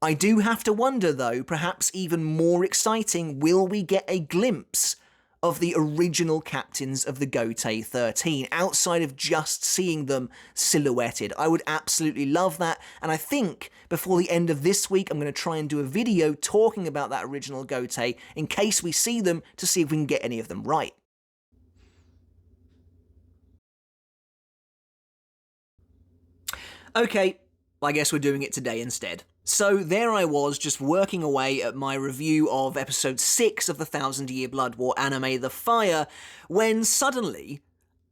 I do have to wonder though, perhaps even more exciting, will we get a glimpse of the original captains of the Gotei 13, outside of just seeing them silhouetted? I would absolutely love that, and I think before the end of this week I'm going to try and do a video talking about that original Gotei in case we see them, to see if we can get any of them right. Okay, I guess we're doing it today instead. So there I was, just working away at my review of episode 6 of the 1000-Year Blood War anime The Fire, when suddenly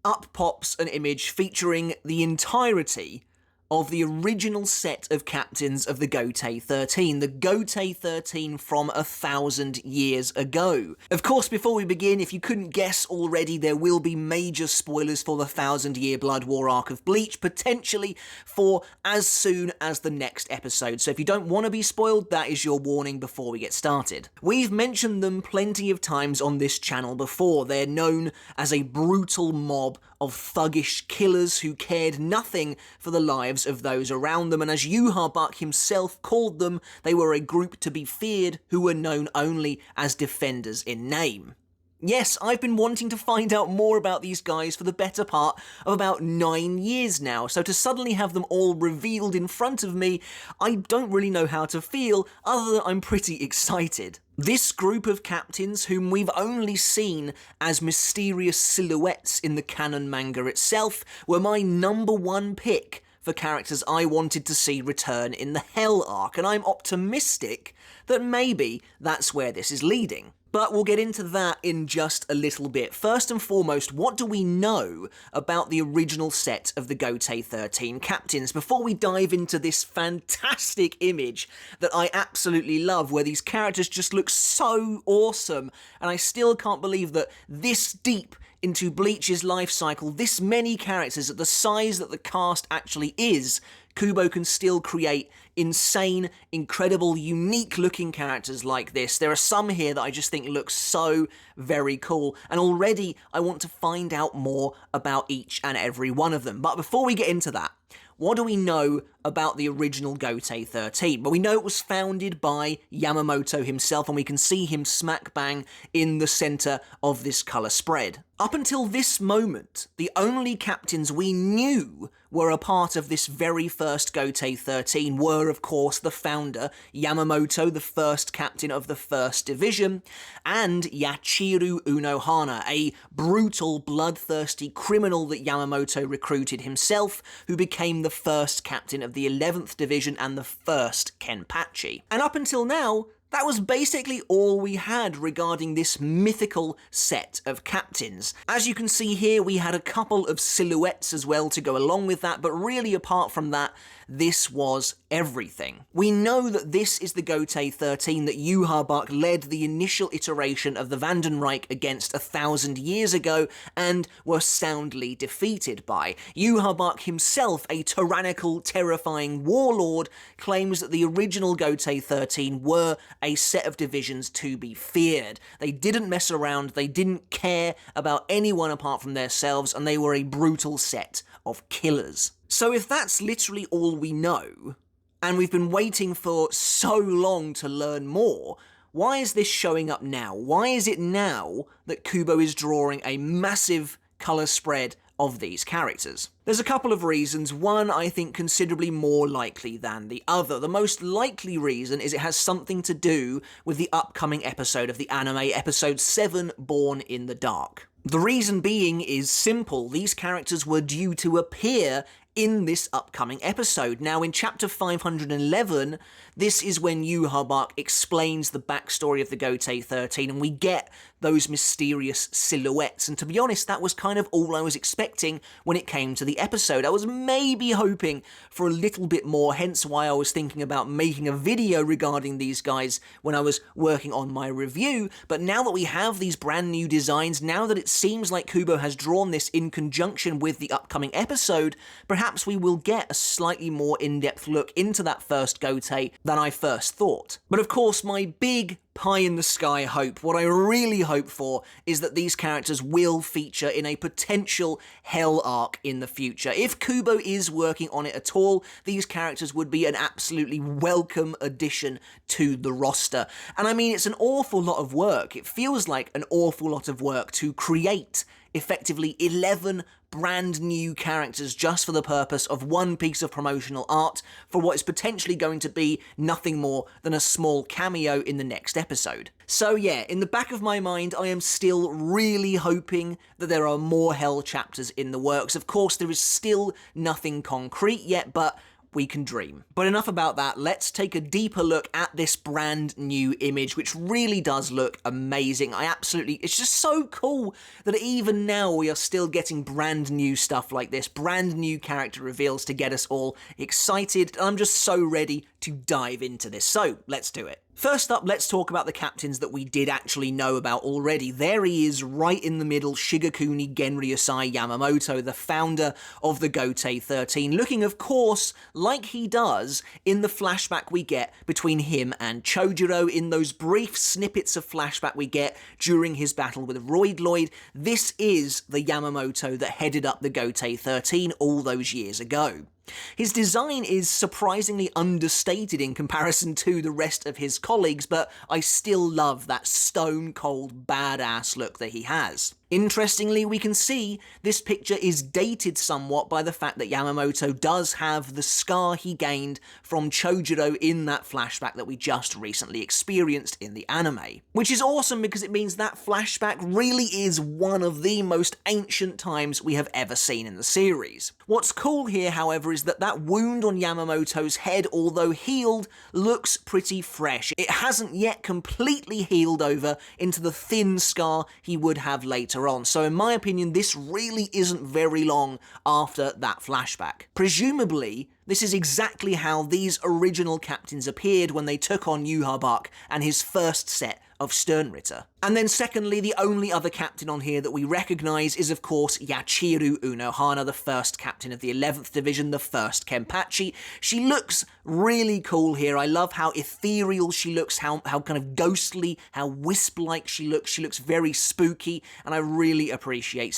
up pops an image featuring the entirety of the original set of captains of the Gotei 13, the Gotei 13 from 1,000 years ago. Of course, before we begin, if you couldn't guess already, there will be major spoilers for the 1000-Year Blood War arc of Bleach, potentially for as soon as the next episode. So if you don't want to be spoiled, that is your warning before we get started. We've mentioned them plenty of times on this channel before. They're known as a brutal mob of thuggish killers who cared nothing for the lives of those around them, and as Yhwach himself called them, they were a group to be feared who were known only as defenders in name. Yes, I've been wanting to find out more about these guys for the better part of about 9 years now, so to suddenly have them all revealed in front of me, I don't really know how to feel, other than I'm pretty excited. This group of captains, whom we've only seen as mysterious silhouettes in the canon manga itself, were my #1 pick for characters I wanted to see return in the Hell arc, and I'm optimistic that maybe that's where this is leading. But we'll get into that in just a little bit. First and foremost, what do we know about the original set of the Gotei 13 captains before we dive into this fantastic image that I absolutely love, where these characters just look so awesome, and I still can't believe that this deep into Bleach's life cycle, this many characters at the size that the cast actually is, Kubo can still create insane, incredible, unique-looking characters like this. There are some here that I just think look so very cool, and already I want to find out more about each and every one of them. But before we get into that, what do we know about the original Gotei 13? Well, we know it was founded by Yamamoto himself, and we can see him smack bang in the center of this color spread. Up until this moment, the only captains we knew were a part of this very first Gotei 13 were, of course, the founder, Yamamoto, the first captain of the 1st Division, and Yachiru Unohana, a brutal, bloodthirsty criminal that Yamamoto recruited himself, who became the first captain of the 11th Division and the first Kenpachi. And up until now, that was basically all we had regarding this mythical set of captains. As you can see here, we had a couple of silhouettes as well to go along with that, but really apart from that, this was everything. We know that this is the Gotei 13 that Yhwach led the initial iteration of the Wandenreich against 1,000 years ago and were soundly defeated by. Yhwach himself, a tyrannical, terrifying warlord, claims that the original Gotei 13 were a set of divisions to be feared. They didn't mess around, they didn't care about anyone apart from themselves, and they were a brutal set of killers. So if that's literally all we know, and we've been waiting for so long to learn more, why is this showing up now? Why is it now that Kubo is drawing a massive colour spread of these characters? There's a couple of reasons. One, I think, considerably more likely than the other. The most likely reason is it has something to do with the upcoming episode of the anime, episode 7, Born in the Dark. The reason being is simple. These characters were due to appear in this upcoming episode. Now, in chapter 511, this is when Yhwach explains the backstory of the Gotei 13, and we get those mysterious silhouettes. And to be honest, that was kind of all I was expecting when it came to the episode. I was maybe hoping for a little bit more, hence why I was thinking about making a video regarding these guys when I was working on my review. But now that we have these brand new designs, now that it seems like Kubo has drawn this in conjunction with the upcoming episode, perhaps perhaps we will get a slightly more in-depth look into that first Gotei than I first thought. But of course, my big pie-in-the-sky hope, what I really hope for, is that these characters will feature in a potential Hell arc in the future. If Kubo is working on it at all, these characters would be an absolutely welcome addition to the roster. And I mean, it's an awful lot of work. It feels like an awful lot of work to create effectively 11 brand new characters just for the purpose of one piece of promotional art for what is potentially going to be nothing more than a small cameo in the next episode. So yeah, in the back of my mind, I am still really hoping that there are more Hell chapters in the works. Of course, there is still nothing concrete yet, but we can dream. But enough about that, let's take a deeper look at this brand new image, which really does look amazing. It's just so cool that even now we are still getting brand new stuff like this, brand new character reveals to get us all excited. I'm just so ready to dive into this. So let's do it. First up, let's talk about the captains that we did actually know about already. There he is, right in the middle, Shigekuni Genryusai Yamamoto, the founder of the Gotei 13, looking, of course, like he does in the flashback we get between him and Chojuro, in those brief snippets of flashback we get during his battle with Roidloid. This is the Yamamoto that headed up the Gotei 13 all those years ago. His design is surprisingly understated in comparison to the rest of his colleagues, but I still love that stone-cold badass look that he has. Interestingly, we can see this picture is dated somewhat by the fact that Yamamoto does have the scar he gained from Chojuro in that flashback that we just recently experienced in the anime. Which is awesome because it means that flashback really is one of the most ancient times we have ever seen in the series. What's cool here, however, is that wound on Yamamoto's head, although healed, looks pretty fresh. It hasn't yet completely healed over into the thin scar he would have later on. So in my opinion, this really isn't very long after that flashback. Presumably, this is exactly how these original captains appeared when they took on Yhwach and his first set of Sternritter. And then secondly, the only other captain on here that we recognise is of course Yachiru Unohana, the first captain of the 11th Division, the first Kenpachi. She looks really cool here. I love how ethereal she looks, how kind of ghostly, how wisp-like she looks. She looks very spooky, and I really appreciate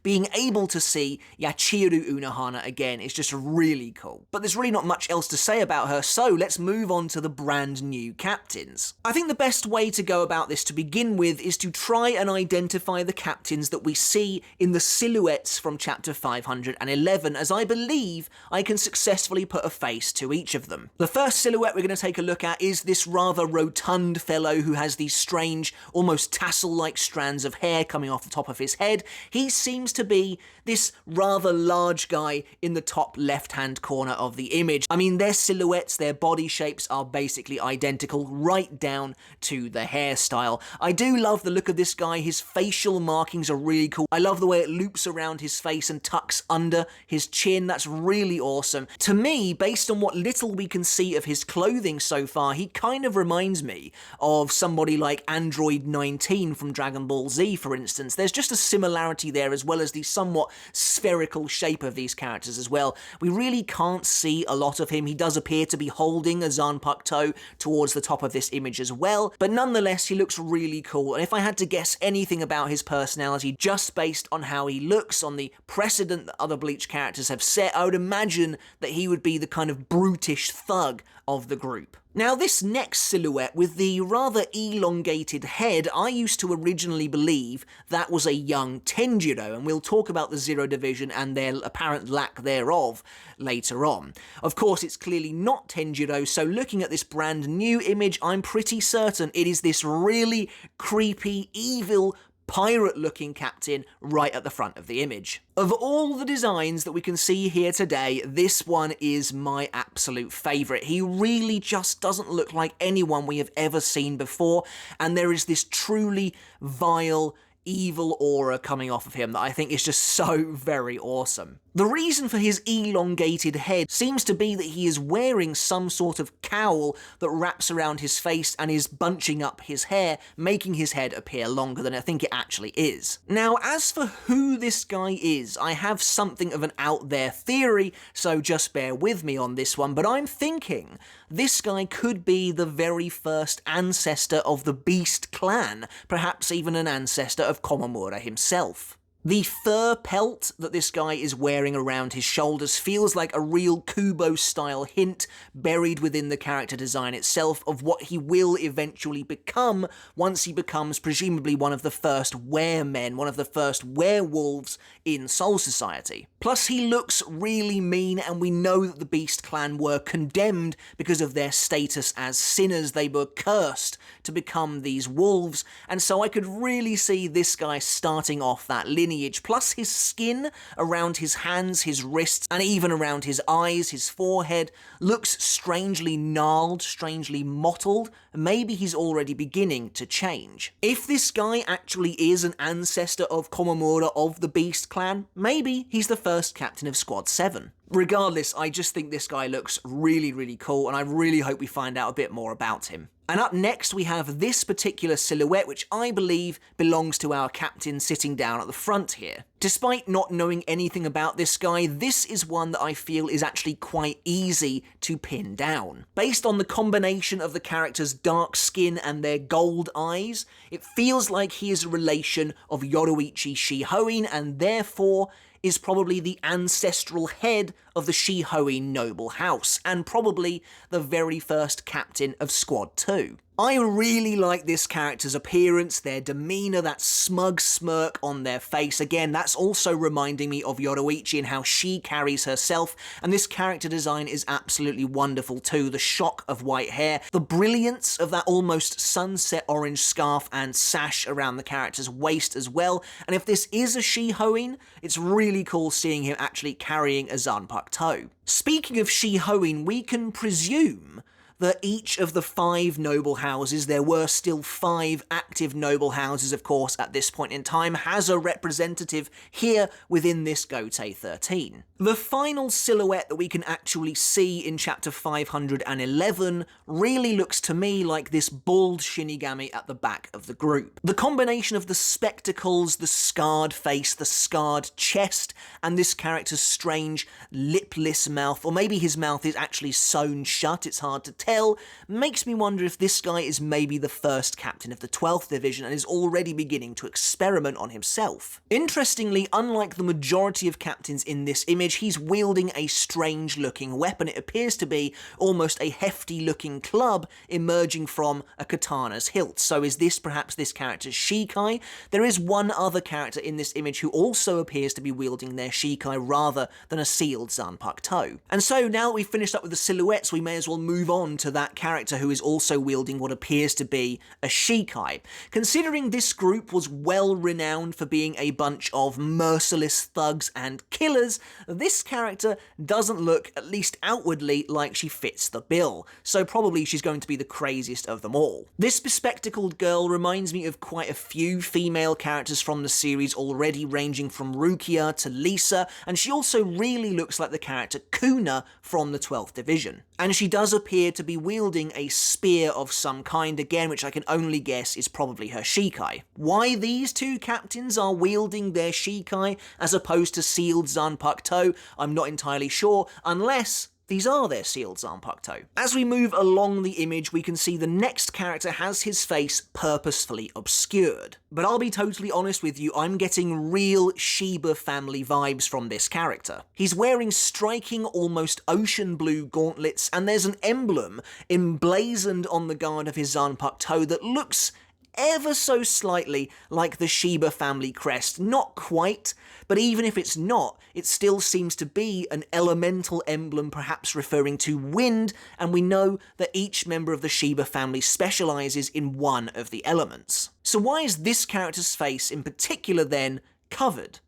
being able to see Yachiru Unohana again. It's just really cool. But there's really not much else to say about her, so let's move on to the brand new captains. I think the best way to go about this to begin with is to try and identify the captains that we see in the silhouettes from chapter 511, as I believe I can successfully put a face to each of them. The first silhouette we're going to take a look at is this rather rotund fellow who has these strange, almost tassel-like strands of hair coming off the top of his head. He seems to be this rather large guy in the top left-hand corner of the image. I mean, their silhouettes, their body shapes are basically identical, right down to the hairstyle. I do love the look of this guy. His facial markings are really cool. I love the way it loops around his face and tucks under his chin. That's really awesome. To me, based on what little we can see of his clothing so far, he kind of reminds me of somebody like Android 19 from Dragon Ball Z, for instance. There's just a similarity there, as well as the somewhat spherical shape of these characters as well. We really can't see a lot of him. He does appear to be holding a Zanpakuto towards the top of this image as well, but nonetheless, he looks really cool. And if I had to guess anything about his personality just based on how he looks, on the precedent that other Bleach characters have set, I would imagine that he would be the kind of brutish thug of the group. Now, this next silhouette with the rather elongated head, I used to originally believe that was a young Tenjiro, and we'll talk about the Zero Division and their apparent lack thereof later on. Of course, it's clearly not Tenjiro, so looking at this brand new image, I'm pretty certain it is this really creepy, evil, pirate-looking captain right at the front of the image. Of all the designs that we can see here today, this one is my absolute favourite. He really just doesn't look like anyone we have ever seen before, and there is this truly vile, evil aura coming off of him that I think is just so very awesome. The reason for his elongated head seems to be that he is wearing some sort of cowl that wraps around his face and is bunching up his hair, making his head appear longer than I think it actually is. Now, as for who this guy is, I have something of an out there theory, so just bear with me on this one, but I'm thinking this guy could be the very first ancestor of the Beast clan, perhaps even an ancestor of Komamura himself. The fur pelt that this guy is wearing around his shoulders feels like a real Kubo-style hint buried within the character design itself of what he will eventually become once he becomes presumably one of the first weremen, one of the first werewolves in Soul Society. Plus, he looks really mean, and we know that the Beast clan were condemned because of their status as sinners. They were cursed to become these wolves, and so I could really see this guy starting off that lineage. Plus, his skin around his hands, his wrists, and even around his eyes, his forehead, looks strangely gnarled, strangely mottled. Maybe he's already beginning to change. If this guy actually is an ancestor of Komamura of the Beast clan, maybe he's the first captain of Squad 7. Regardless, I just think this guy looks really, really cool, and I really hope we find out a bit more about him. And up next we have this particular silhouette, which I believe belongs to our captain sitting down at the front here. Despite not knowing anything about this guy, this is one that I feel is actually quite easy to pin down. Based on the combination of the character's dark skin and their gold eyes, it feels like he is a relation of Yoruichi Shihoin, and therefore is probably the ancestral head of the Shihoin noble house, and probably the very first captain of Squad 2. I really like this character's appearance, their demeanour, that smug smirk on their face. Again, that's also reminding me of Yoruichi and how she carries herself, and this character design is absolutely wonderful too. The shock of white hair, the brilliance of that almost sunset orange scarf and sash around the character's waist as well, and if this is a Shihoin, it's really cool seeing him actually carrying a Zanpakuto. Speaking of Shihoin, we can presume that each of the 5 noble houses, there were still 5 active noble houses of course at this point in time, has a representative here within this Gotei 13. The final silhouette that we can actually see in chapter 511 really looks to me like this bald Shinigami at the back of the group. The combination of the spectacles, the scarred face, the scarred chest, and this character's strange lipless mouth, or maybe his mouth is actually sewn shut, it's hard to tell, makes me wonder if this guy is maybe the first captain of the 12th Division and is already beginning to experiment on himself. Interestingly, unlike the majority of captains in this image, he's wielding a strange looking weapon. It appears to be almost a hefty looking club emerging from a katana's hilt. So is this perhaps this character's Shikai? There is one other character in this image who also appears to be wielding their Shikai rather than a sealed Zanpakuto. And so now that we've finished up with the silhouettes, we may as well move on to that character who is also wielding what appears to be a Shikai. Considering this group was well renowned for being a bunch of merciless thugs and killers, this character doesn't look, at least outwardly, like she fits the bill, so probably she's going to be the craziest of them all. This bespectacled girl reminds me of quite a few female characters from the series already, ranging from Rukia to Lisa, and she also really looks like the character Kuna from the 12th Division. And she does appear to be wielding a spear of some kind again, which I can only guess is probably her Shikai. Why these two captains are wielding their Shikai as opposed to sealed Zanpakuto, I'm not entirely sure, unless these are their sealed Zanpakuto. As we move along the image, we can see the next character has his face purposefully obscured. But I'll be totally honest with you, I'm getting real Shiba family vibes from this character. He's wearing striking, almost ocean blue gauntlets, and there's an emblem emblazoned on the guard of his Zanpakuto that looks ever so slightly like the Shiba family crest. Not quite, but even if it's not, it still seems to be an elemental emblem, perhaps referring to wind, and we know that each member of the Shiba family specializes in one of the elements. So why is this character's face in particular then covered?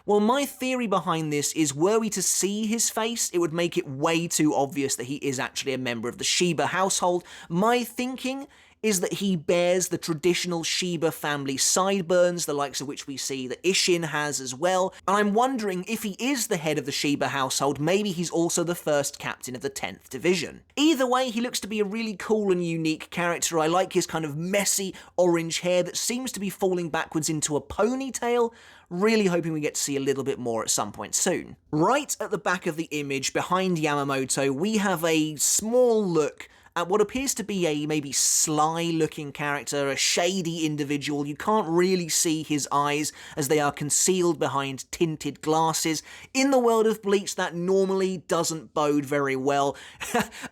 Well, my theory behind this is, were we to see his face, it would make it way too obvious that he is actually a member of the Shiba household. My thinking is that he bears the traditional Shiba family sideburns, the likes of which we see that Isshin has as well, and I'm wondering if he is the head of the Shiba household, maybe he's also the first captain of the 10th Division. Either way, he looks to be a really cool and unique character. I like his kind of messy orange hair that seems to be falling backwards into a ponytail. Really hoping we get to see a little bit more at some point soon. Right at the back of the image, behind Yamamoto, we have a small look at what appears to be a maybe sly-looking character, a shady individual. You can't really see his eyes as they are concealed behind tinted glasses. In the world of Bleach, that normally doesn't bode very well.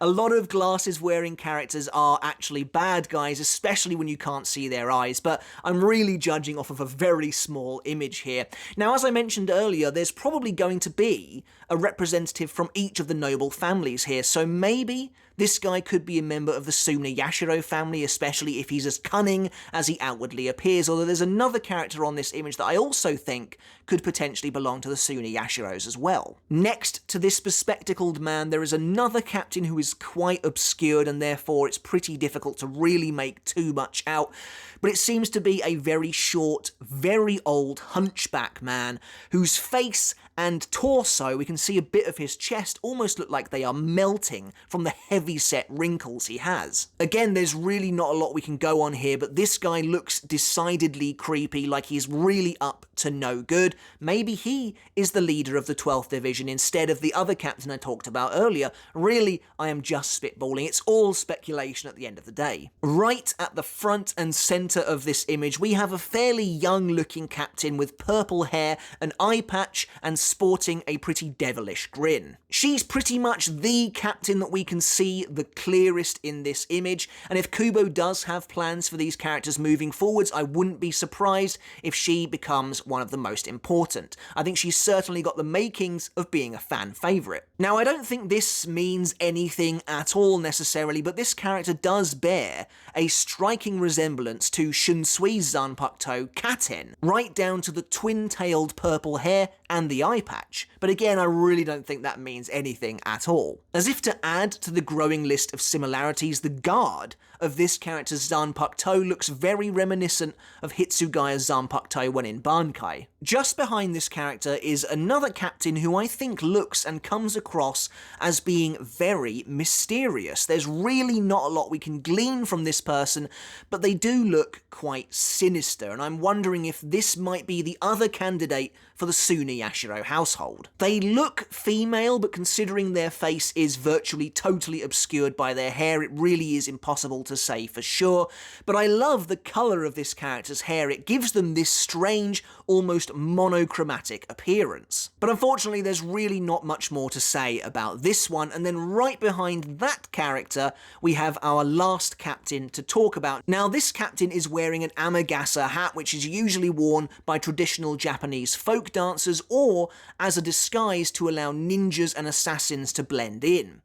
A lot of glasses-wearing characters are actually bad guys, especially when you can't see their eyes, but I'm really judging off of a very small image here. Now, as I mentioned earlier, there's probably going to be a representative from each of the noble families here, so maybe this guy could be a member of the Suna Yashiro family, especially if he's as cunning as he outwardly appears, although there's another character on this image that I also think could potentially belong to the Suna Yashiros as well. Next to this bespectacled man, there is another captain who is quite obscured, and therefore it's pretty difficult to really make too much out, but it seems to be a very short, very old hunchback man whose face and torso, we can see a bit of his chest, almost look like they are melting from the heavy-set wrinkles he has. Again, there's really not a lot we can go on here, but this guy looks decidedly creepy, like he's really up to no good. Maybe he is the leader of the 12th Division instead of the other captain I talked about earlier. Really, I am just spitballing. It's all speculation at the end of the day. Right at the front and centre of this image, we have a fairly young-looking captain with purple hair, an eye patch, and sporting a pretty devilish grin. She's pretty much the captain that we can see the clearest in this image, and if Kubo does have plans for these characters moving forwards, I wouldn't be surprised if she becomes one of the most important. I think she's certainly got the makings of being a fan favourite. Now, I don't think this means anything at all necessarily, but this character does bear a striking resemblance to Shunsui's Zanpakuto, Katen, right down to the twin-tailed purple hair and the eye patch. But again, I really don't think that means anything at all. As if to add to the growing list of similarities, the guard of this character's Zanpakuto looks very reminiscent of Hitsugaya's Zanpakuto when in Bankai. Just behind this character is another captain who I think looks and comes across as being very mysterious. There's really not a lot we can glean from this person, but they do look quite sinister, and I'm wondering if this might be the other candidate for the Suna Yashiro household. They look female, but considering their face is virtually totally obscured by their hair, it really is impossible to say for sure, but I love the colour of this character's hair. It gives them this strange, almost monochromatic appearance. But unfortunately, there's really not much more to say about this one, and then right behind that character, we have our last captain to talk about. Now, this captain is wearing an amagasa hat, which is usually worn by traditional Japanese folk dancers or as a disguise to allow ninjas and assassins to blend in.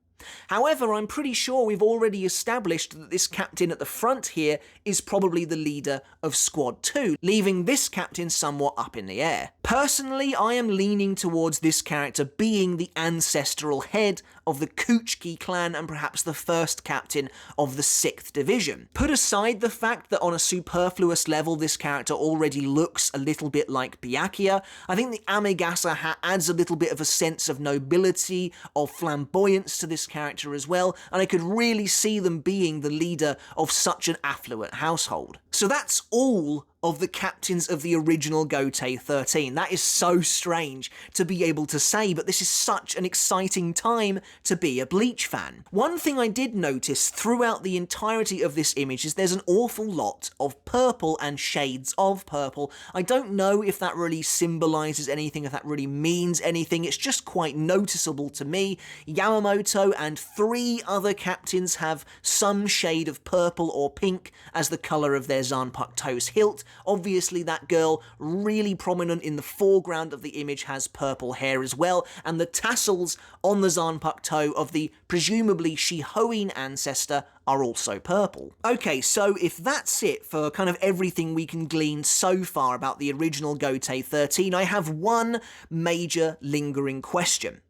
However, I'm pretty sure we've already established that this captain at the front here is probably the leader of Squad 2, leaving this captain somewhat up in the air. Personally, I am leaning towards this character being the ancestral head of the Kuchiki clan and perhaps the first captain of the 6th Division. Put aside the fact that on a superfluous level this character already looks a little bit like Byakuya, I think the Amagasa hat adds a little bit of a sense of nobility, of flamboyance to this character as well, and I could really see them being the leader of such an affluent household. So that's all of the captains of the original Gotei 13. That is so strange to be able to say, but this is such an exciting time to be a Bleach fan. One thing I did notice throughout the entirety of this image is there's an awful lot of purple and shades of purple. I don't know if that really symbolises anything, if that really means anything. It's just quite noticeable to me. Yamamoto and 3 other captains have some shade of purple or pink as the colour of their Zanpakuto's hilt. Obviously, that girl, really prominent in the foreground of the image, has purple hair as well, and the tassels on the Zanpakuto of the presumably Shihoin ancestor are also purple. Okay, so if that's it for kind of everything we can glean so far about the original Gotei 13, I have one major lingering question.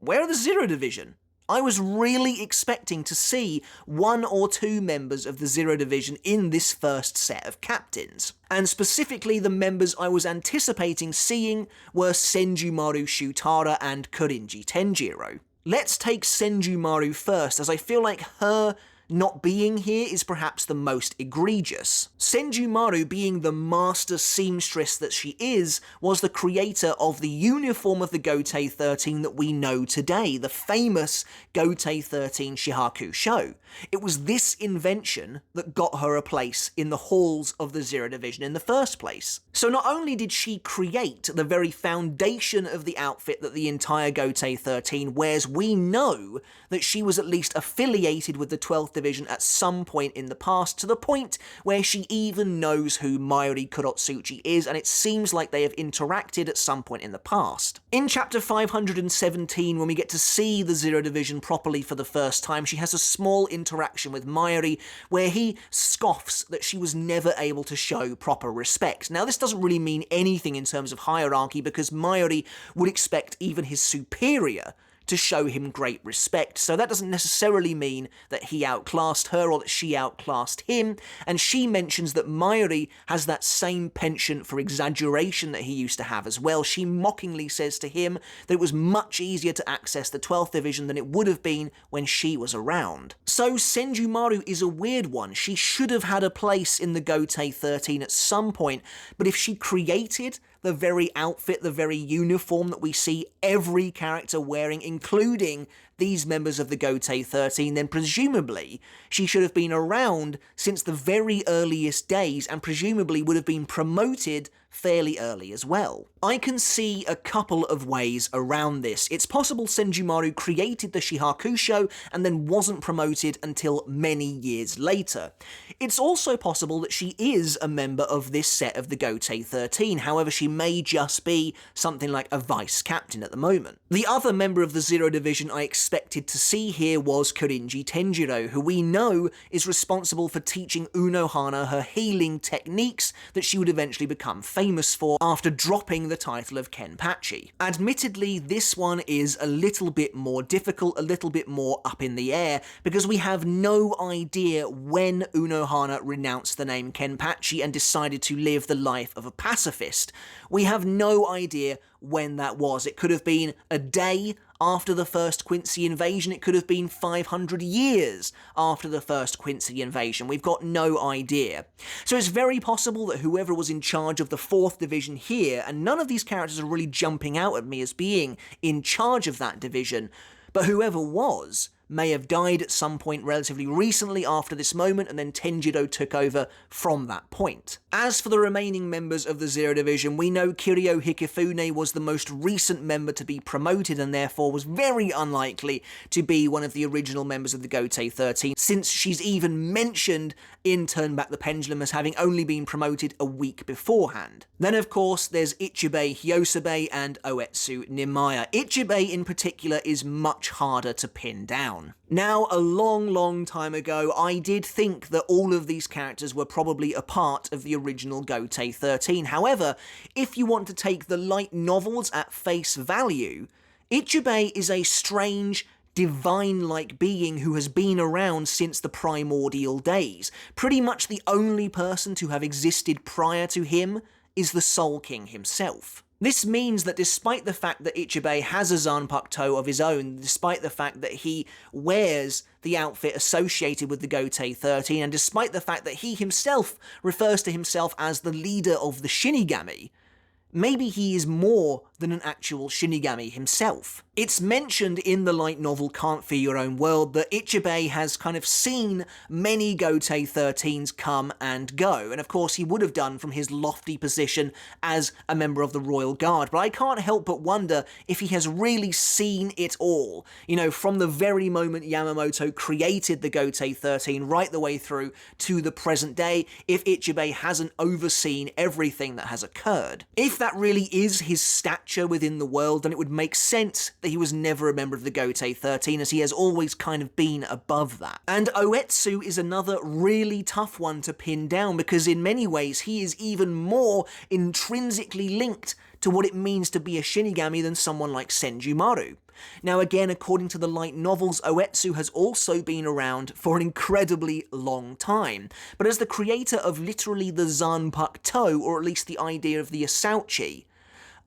Where are the Zero Division? I was really expecting to see 1 or 2 members of the Zero Division in this first set of captains. And specifically, the members I was anticipating seeing were Senjumaru Shutara and Korinji Tenjiro. Let's take Senjumaru first, as I feel like her not being here is perhaps the most egregious. Senjumaru, being the master seamstress that she is, was the creator of the uniform of the Gotei 13 that we know today, the famous Gotei 13 Shihaku Sho. It was this invention that got her a place in the halls of the Zero Division in the first place. So not only did she create the very foundation of the outfit that the entire Gotei 13 wears, we know that she was at least affiliated with the 12th Division at some point in the past, to the point where she even knows who Mayuri Kurotsuchi is, and it seems like they have interacted at some point in the past. In chapter 517, when we get to see the Zero Division properly for the first time, she has a small interaction with Mayuri where he scoffs that she was never able to show proper respect. Now, this doesn't really mean anything in terms of hierarchy, because Mayuri would expect even his superior to show him great respect, so that doesn't necessarily mean that he outclassed her or that she outclassed him, and she mentions that Mayuri has that same penchant for exaggeration that he used to have as well. She mockingly says to him that it was much easier to access the 12th Division than it would have been when she was around. So Senjumaru is a weird one. She should have had a place in the Gotei 13 at some point, but if she created the very outfit, the very uniform that we see every character wearing, including these members of the Gotei 13, then presumably she should have been around since the very earliest days, and presumably would have been promoted fairly early as well. I can see a couple of ways around this. It's possible Senjumaru created the Shihakusho and then wasn't promoted until many years later. It's also possible that she is a member of this set of the Gotei 13, however she may just be something like a vice captain at the moment. The other member of the Zero Division I expected to see here was Korinji Tenjiro, who we know is responsible for teaching Unohana her healing techniques that she would eventually become famous for after dropping the title of Kenpachi. Admittedly, this one is a little bit more difficult, a little bit more up in the air, because we have no idea when Unohana renounced the name Kenpachi and decided to live the life of a pacifist. We have no idea when that was. It could have been a day after the first Quincy invasion, it could have been 500 years after the first Quincy invasion. We've got no idea. So it's very possible that whoever was in charge of the 4th Division here, and none of these characters are really jumping out at me as being in charge of that division, but whoever was may have died at some point relatively recently after this moment, and then Tenjiro took over from that point. As for the remaining members of the Zero Division, we know Kiryu Hikifune was the most recent member to be promoted and therefore was very unlikely to be one of the original members of the Gotei 13, since she's even mentioned in Turn Back the Pendulum as having only been promoted a week beforehand. Then of course there's Ichibei Hyosabe and Oetsu Nimaya. Ichibei in particular is much harder to pin down. Now, a long time ago, I did think that all of these characters were probably a part of the original Gotei 13. However, if you want to take the light novels at face value, Ichibei is a strange, divine-like being who has been around since the primordial days. Pretty much the only person to have existed prior to him is the Soul King himself. This means that despite the fact that Ichibei has a Zanpakuto of his own, despite the fact that he wears the outfit associated with the Gotei 13, and despite the fact that he himself refers to himself as the leader of the Shinigami, maybe he is more than an actual Shinigami himself. It's mentioned in the light novel Can't Fear Your Own World that Ichibei has kind of seen many Gotei 13s come and go, and of course he would have done from his lofty position as a member of the Royal Guard, but I can't help but wonder if he has really seen it all. You know, from the very moment Yamamoto created the Gotei 13 right the way through to the present day, if Ichibei hasn't overseen everything that has occurred. If that really is his stature within the world, then it would make sense that he was never a member of the Gotei 13, as he has always kind of been above that. And Oetsu is another really tough one to pin down, because in many ways he is even more intrinsically linked to what it means to be a Shinigami than someone like Senjumaru. Now again, according to the light novels, Uetsu has also been around for an incredibly long time, but as the creator of literally the Zanpakuto, or at least the idea of the Asauchi,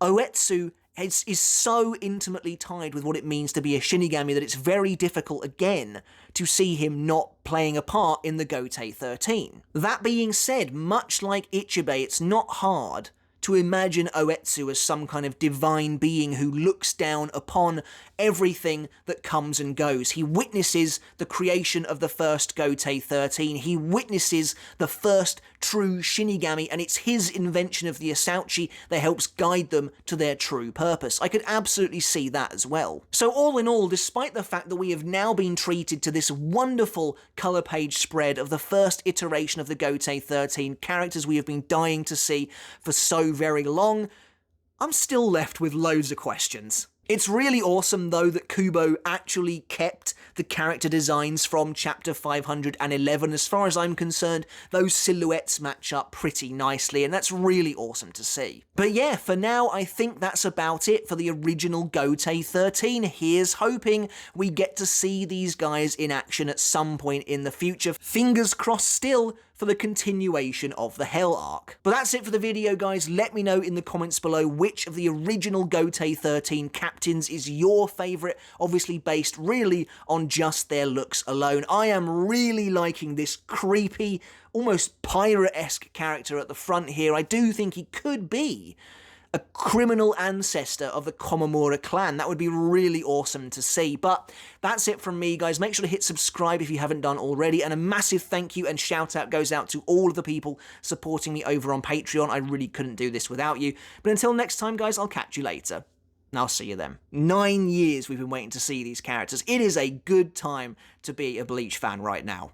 Uetsu is so intimately tied with what it means to be a Shinigami that it's very difficult, again, to see him not playing a part in the Gotei 13. That being said, much like Ichibei, it's not hard to imagine Uetsu as some kind of divine being who looks down upon everything that comes and goes. He witnesses the creation of the first Gotei 13. He witnesses the first true Shinigami, and it's his invention of the Asauchi that helps guide them to their true purpose. I could absolutely see that as well. So all in all, despite the fact that we have now been treated to this wonderful colour page spread of the first iteration of the Gotei 13, characters we have been dying to see for so very long, I'm still left with loads of questions. It's really awesome, though, that Kubo actually kept the character designs from Chapter 511. As far as I'm concerned, those silhouettes match up pretty nicely, and that's really awesome to see. But yeah, for now, I think that's about it for the original Gotei 13. Here's hoping we get to see these guys in action at some point in the future. Fingers crossed still for the continuation of the Hell arc. But that's it for the video, guys. Let me know in the comments below which of the original Gotei 13 captains is your favourite, obviously based really on just their looks alone. I am really liking this creepy, almost pirate-esque character at the front here. I do think he could be a criminal ancestor of the Komamura clan. That would be really awesome to see. But that's it from me, guys. Make sure to hit subscribe if you haven't done already, and a massive thank you and shout out goes out to all of the people supporting me over on Patreon. I really couldn't do this without you. But until next time, guys, I'll catch you later. And I'll see you then. 9 years we've been waiting to see these characters. It is a good time to be a Bleach fan right now.